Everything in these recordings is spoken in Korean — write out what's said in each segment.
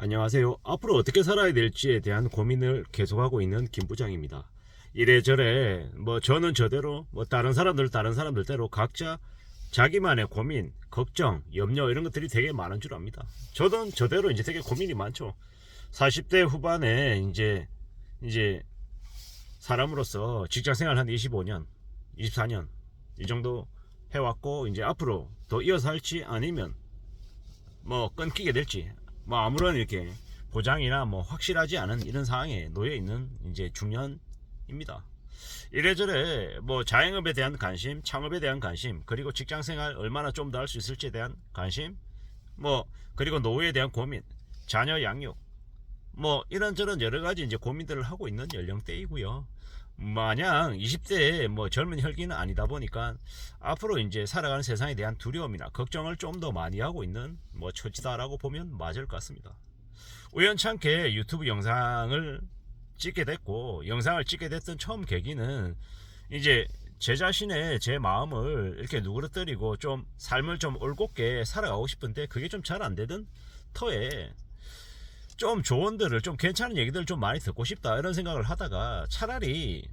안녕하세요. 앞으로 어떻게 살아야 될지에 대한 고민을 계속하고 있는 김 부장입니다. 이래저래 저는 저대로 다른 사람들대로 각자 자기만의 고민, 걱정, 염려 이런 것들이 되게 많은 줄 압니다. 저도 저대로 이제 되게 고민이 많죠. 40대 후반에 이제 사람으로서 직장 생활 한 25년, 24년 이 정도 해왔고 이제 앞으로 더 이어서 할지 아니면 끊기게 될지 아무런 이렇게 보장이나 확실하지 않은 이런 상황에 놓여 있는 이제 중년입니다. 이래저래 자영업에 대한 관심, 창업에 대한 관심, 그리고 직장생활 얼마나 좀 더 할 수 있을지에 대한 관심, 그리고 노후에 대한 고민, 자녀 양육, 이런저런 여러 가지 이제 고민들을 하고 있는 연령대이고요. 마냥 20대의 젊은 혈기는 아니다 보니까 앞으로 이제 살아가는 세상에 대한 두려움이나 걱정을 좀 더 많이 하고 있는 처지다라고 보면 맞을 것 같습니다. 우연찮게 유튜브 영상을 찍게 됐고, 영상을 찍게 됐던 처음 계기는 이제 제 자신의 제 마음을 이렇게 누그러뜨리고 좀 삶을 좀 올곧게 살아가고 싶은데 그게 좀 잘 안 되던 터에 좀 조언들을, 좀 괜찮은 얘기들을 좀 많이 듣고 싶다 이런 생각을 하다가 차라리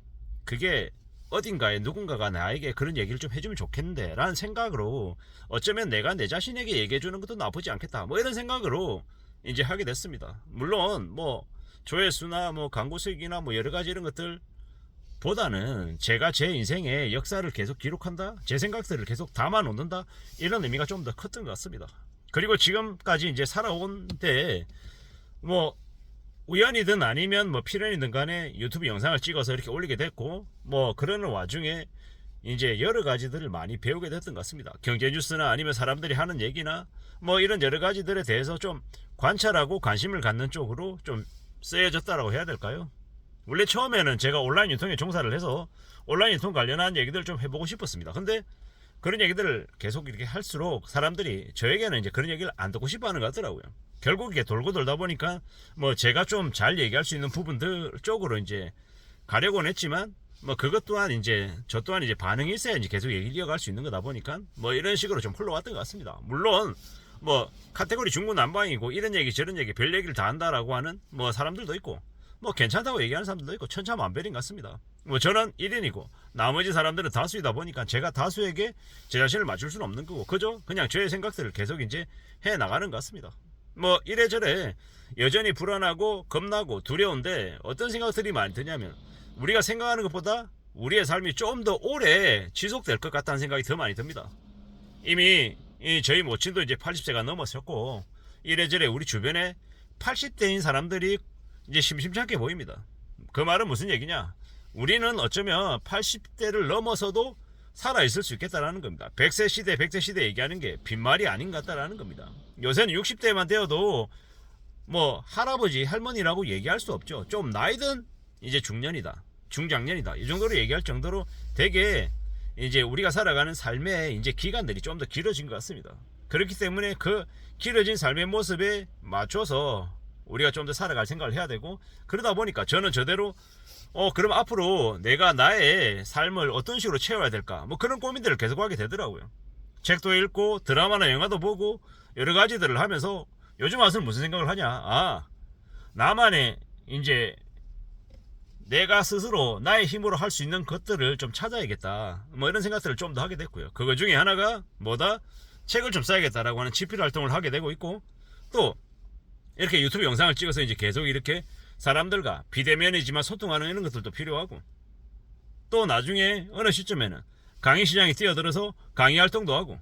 그게 어딘가에 누군가가 나에게 그런 얘기를 좀 해주면 좋겠는데 라는 생각으로, 어쩌면 내가 내 자신에게 얘기해주는 것도 나쁘지 않겠다 이런 생각으로 이제 하게 됐습니다. 물론 조회수나 광고 수익이나 여러 가지 이런 것들 보다는 제가 제 인생의 역사를 계속 기록한다, 제 생각들을 계속 담아 놓는다, 이런 의미가 좀 더 컸던 것 같습니다. 그리고 지금까지 이제 살아온 데 우연이든 아니면 필연이든 간에 유튜브 영상을 찍어서 이렇게 올리게 됐고, 그러는 와중에 이제 여러 가지들을 많이 배우게 됐던 것 같습니다. 경제 뉴스나 아니면 사람들이 하는 얘기나 이런 여러 가지들에 대해서 좀 관찰하고 관심을 갖는 쪽으로 좀 쓰여졌다라고 해야 될까요? 원래 처음에는 제가 온라인 유통에 종사를 해서 온라인 유통 관련한 얘기들 좀 해보고 싶었습니다. 근데 그런 얘기들을 계속 이렇게 할수록 사람들이 저에게는 이제 그런 얘기를 안 듣고 싶어 하는 것 같더라고요. 결국 이게 돌고 돌다 보니까 제가 좀 잘 얘기할 수 있는 부분들 쪽으로 이제 가려고는 했지만 그것 또한 이제 저 또한 이제 반응이 있어야지 계속 얘기를 이어갈 수 있는 거다 보니까 이런 식으로 좀 흘러왔던 것 같습니다. 물론 카테고리 중구난방이고 이런 얘기 저런 얘기 별 얘기를 다 한다라고 하는 사람들도 있고 괜찮다고 얘기하는 사람들도 있고 천차만별인 것 같습니다. 저는 1인이고 나머지 사람들은 다수이다 보니까 제가 다수에게 제 자신을 맞출 수는 없는 거고 그저 그냥 저의 생각들을 계속 이제 해 나가는 것 같습니다. 이래저래 여전히 불안하고 겁나고 두려운데 어떤 생각들이 많이 드냐면, 우리가 생각하는 것보다 우리의 삶이 좀 더 오래 지속될 것 같다는 생각이 더 많이 듭니다. 이미 저희 모친도 이제 80세가 넘었었고 이래저래 우리 주변에 80대인 사람들이 이제 심심찮게 보입니다. 그 말은 무슨 얘기냐? 우리는 어쩌면 80대를 넘어서도 살아있을 수 있겠다라는 겁니다. 100세 시대, 100세 시대 얘기하는 게 빈말이 아닌 것 같다라는 겁니다. 요새는 60대만 되어도 할아버지, 할머니라고 얘기할 수 없죠. 좀 나이든 이제 중년이다, 중장년이다 이 정도로 얘기할 정도로 되게 이제 우리가 살아가는 삶의 이제 기간들이 좀 더 길어진 것 같습니다. 그렇기 때문에 그 길어진 삶의 모습에 맞춰서 우리가 좀 더 살아갈 생각을 해야 되고, 그러다 보니까 저는 저대로 그럼 앞으로 내가 나의 삶을 어떤 식으로 채워야 될까 그런 고민들을 계속 하게 되더라고요. 책도 읽고 드라마나 영화도 보고 여러 가지들을 하면서 요즘 와서는 무슨 생각을 하냐, 나만의 이제 내가 스스로 나의 힘으로 할 수 있는 것들을 좀 찾아야겠다 이런 생각들을 좀 더 하게 됐고요. 그거 중에 하나가 뭐다? 책을 좀 써야겠다라고 하는 집필 활동을 하게 되고 있고, 또 이렇게 유튜브 영상을 찍어서 이제 계속 이렇게 사람들과 비대면이지만 소통하는 이런 것들도 필요하고, 또 나중에 어느 시점에는 강의 시장에 뛰어들어서 강의 활동도 하고,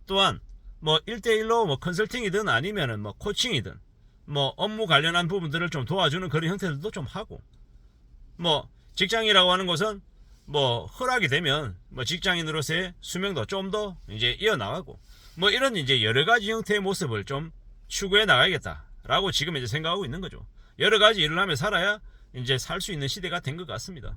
또한 1대1로 컨설팅이든 아니면은 코칭이든 업무 관련한 부분들을 좀 도와주는 그런 형태들도 좀 하고, 직장이라고 하는 것은 허락이 되면 직장인으로서의 수명도 좀 더 이제 이어나가고 이런 이제 여러 가지 형태의 모습을 좀 추구해 나가야겠다라고 지금 이제 생각하고 있는 거죠. 여러 가지 일을 하며 살아야 이제 살 수 있는 시대가 된 것 같습니다.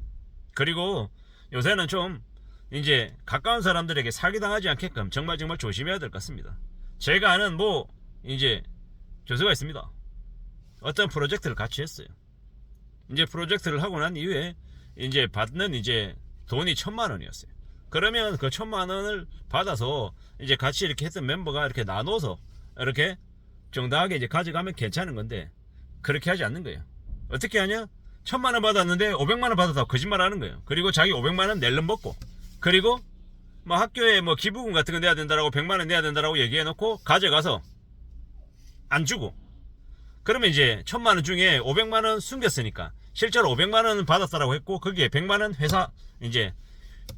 그리고 요새는 좀 이제 가까운 사람들에게 사기당하지 않게끔 정말 조심해야 될 것 같습니다. 제가 아는 이제 교수가 있습니다. 어떤 프로젝트를 같이 했어요. 이제 프로젝트를 하고 난 이후에 이제 받는 이제 돈이 1,000만 원이었어요. 그러면 그 1,000만 원을 받아서 이제 같이 이렇게 했던 멤버가 이렇게 나눠서 이렇게 정당하게 이제 가져가면 괜찮은 건데 그렇게 하지 않는 거예요. 어떻게 하냐? 1,000만 원 받았는데 500만 원 받았다고 거짓말 하는 거예요. 그리고 자기 500만 원 낼름 먹고, 그리고 뭐 학교에 뭐 기부금 같은 거 내야 된다라고 100만 원 내야 된다라고 얘기해 놓고 가져가서 안 주고, 그러면 이제 1,000만 원 중에 500만 원 숨겼으니까 실제로 500만 원 받았다라고 했고 거기에 100만 원 회사 이제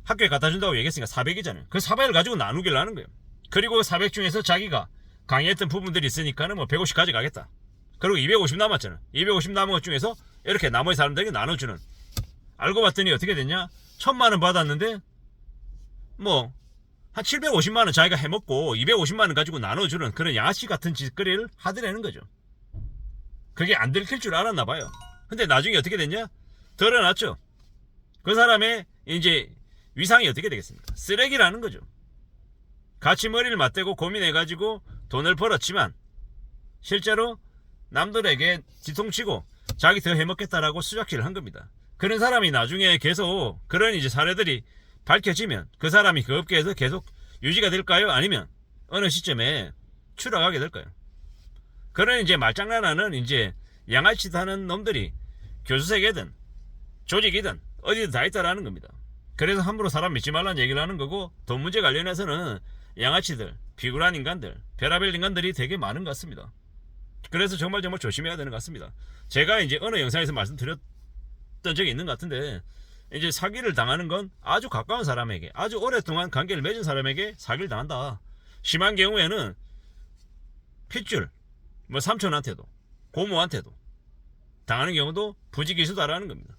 학교에 갖다 준다고 얘기했으니까 400이잖아요. 그 400을 가지고 나누기를 하는 거예요. 그리고 400 중에서 자기가 강의했던 부분들이 있으니까는 뭐 150 가져가겠다. 그리고 250 남았잖아. 250 남은 것 중에서 이렇게 나머지 사람들에게 나눠주는. 알고 봤더니 어떻게 됐냐? 1,000만 원 받았는데 뭐 한 750만 원 자기가 해먹고 250만 원 가지고 나눠주는 그런 양아치 같은 짓거리를 하더라는 거죠. 그게 안 들킬 줄 알았나 봐요. 근데 나중에 어떻게 됐냐? 드러났죠. 그 사람의 이제 위상이 어떻게 되겠습니까? 쓰레기라는 거죠. 같이 머리를 맞대고 고민해가지고 돈을 벌었지만 실제로 남들에게 뒤통치고 자기 더 해먹겠다라고 수작질을 한 겁니다. 그런 사람이 나중에 계속 그런 이제 사례들이 밝혀지면 그 사람이 그 업계에서 계속 유지가 될까요? 아니면 어느 시점에 추락하게 될까요? 그런 이제 말장난하는 이제 양아치 하는 놈들이 교수세계든 조직이든 어디든 다 있다라는 겁니다. 그래서 함부로 사람 믿지 말라는 얘기를 하는 거고, 돈 문제 관련해서는 양아치들, 비굴한 인간들, 별의별 인간들이 되게 많은 것 같습니다. 그래서 정말 조심해야 되는 것 같습니다. 제가 이제 어느 영상에서 말씀드렸던 적이 있는 것 같은데, 이제 사기를 당하는 건 아주 가까운 사람에게, 아주 오랫동안 관계를 맺은 사람에게 사기를 당한다. 심한 경우에는 핏줄, 뭐 삼촌한테도 고모한테도 당하는 경우도 부지기수다라는 겁니다.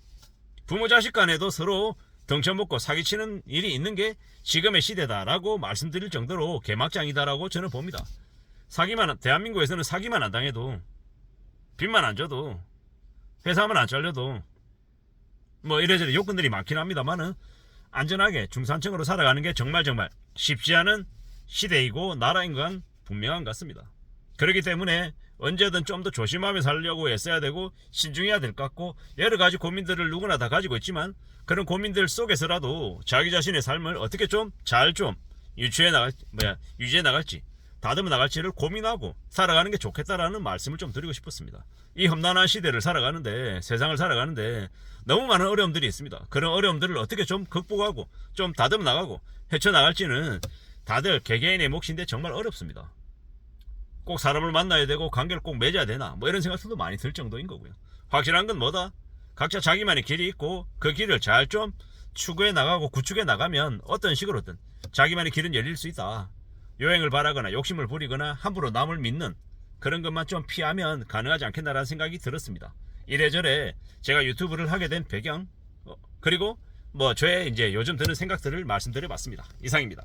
부모 자식 간에도 서로 덩쳐먹고 사기치는 일이 있는 게 지금의 시대다라고 말씀드릴 정도로 개막장이다라고 저는 봅니다. 대한민국에서는 사기만 안 당해도, 빚만 안 져도, 회사만 안 잘려도 뭐 이래저래 요건들이 많긴 합니다만은 안전하게 중산층으로 살아가는 게 정말 쉽지 않은 시대이고 나라인 건 분명한 것 같습니다. 그렇기 때문에 언제든 좀 더 조심하며 살려고 애써야 되고 신중해야 될 것 같고, 여러 가지 고민들을 누구나 다 가지고 있지만 그런 고민들 속에서라도 자기 자신의 삶을 어떻게 잘 유지해 나갈지 다듬어 나갈지를 고민하고 살아가는 게 좋겠다라는 말씀을 좀 드리고 싶었습니다. 이 험난한 시대를 살아가는데, 세상을 살아가는데 너무 많은 어려움들이 있습니다. 그런 어려움들을 어떻게 좀 극복하고 좀 다듬어 나가고 헤쳐나갈지는 다들 개개인의 몫인데 정말 어렵습니다. 꼭 사람을 만나야 되고 관계를 꼭 맺어야 되나 뭐 이런 생각도 많이 들 정도인 거고요. 확실한 건 뭐다? 각자 자기만의 길이 있고 그 길을 잘 좀 추구해 나가고 구축해 나가면 어떤 식으로든 자기만의 길은 열릴 수 있다. 요행을 바라거나 욕심을 부리거나 함부로 남을 믿는 그런 것만 좀 피하면 가능하지 않겠나라는 생각이 들었습니다. 이래저래 제가 유튜브를 하게 된 배경, 그리고 뭐 저의 이제 요즘 드는 생각들을 말씀드려 봤습니다. 이상입니다.